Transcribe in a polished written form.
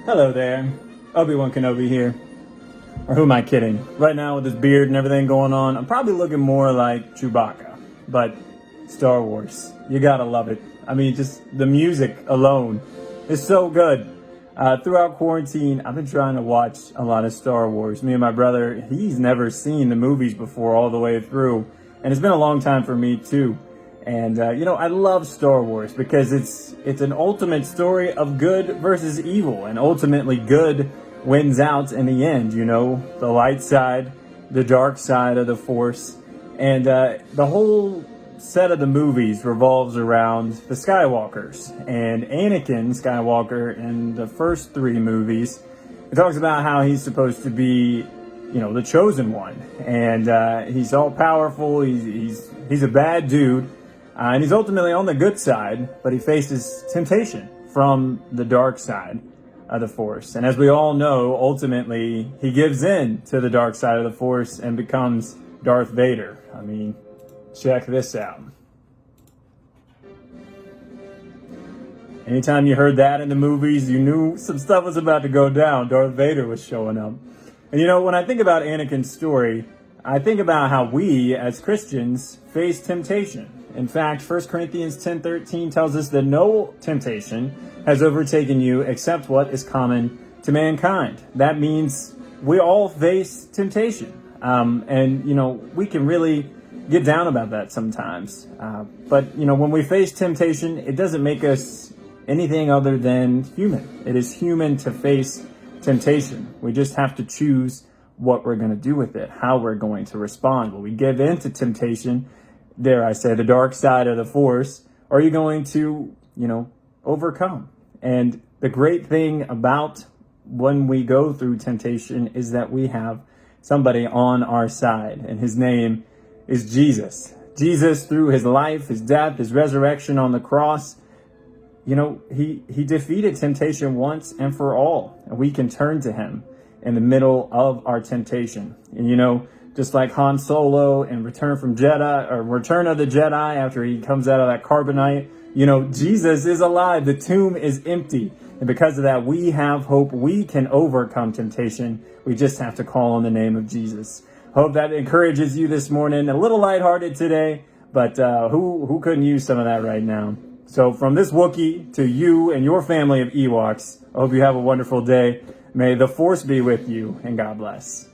Hello there, Obi-Wan Kenobi here. Or who am I kidding? Right now with this beard and everything going on, I'm probably looking more like Chewbacca. But Star Wars, you gotta love it. I mean, just the music alone is so good. Throughout quarantine, I've been trying to watch a lot of Star Wars. Me and my brother, he's never seen the movies before all the way through. And it's been a long time for me too. And I love Star Wars because it's an ultimate story of good versus evil, and ultimately good wins out in the end. You know, the light side, the dark side of the Force, and the whole set of the movies revolves around the Skywalkers and Anakin Skywalker in the first three movies. It talks about how he's supposed to be, the chosen one, and he's all powerful. He's a bad dude. And he's ultimately on the good side, but he faces temptation from the dark side of the Force. And as we all know, ultimately, he gives in to the dark side of the Force and becomes Darth Vader. I mean, check this out. Anytime you heard that in the movies, you knew some stuff was about to go down. Darth Vader was showing up. And when I think about Anakin's story, I think about how we, as Christians, face temptation. In fact, 1 Corinthians 10:13 tells us that no temptation has overtaken you except what is common to mankind. That means we all face temptation. We can really get down about that sometimes. But when we face temptation, it doesn't make us anything other than human. It is human to face temptation. We just have to choose what we're going to do with it, how we're going to respond. Will we give in to temptation, dare I say, the dark side of the Force, or are you going to, overcome? And the great thing about when we go through temptation is that we have somebody on our side, and his name is Jesus. Jesus, through his life, his death, his resurrection on the cross, he defeated temptation once and for all, and we can turn to him in the middle of our temptation. And just like Han Solo in Return of the Jedi, after he comes out of that carbonite, Jesus is alive. The tomb is empty. And because of that, we have hope. We can overcome temptation. We just have to call on the name of Jesus. Hope that encourages you this morning. A little lighthearted today, but who couldn't use some of that right now? So from this Wookiee to you and your family of Ewoks, I hope you have a wonderful day. May the Force be with you, and God bless.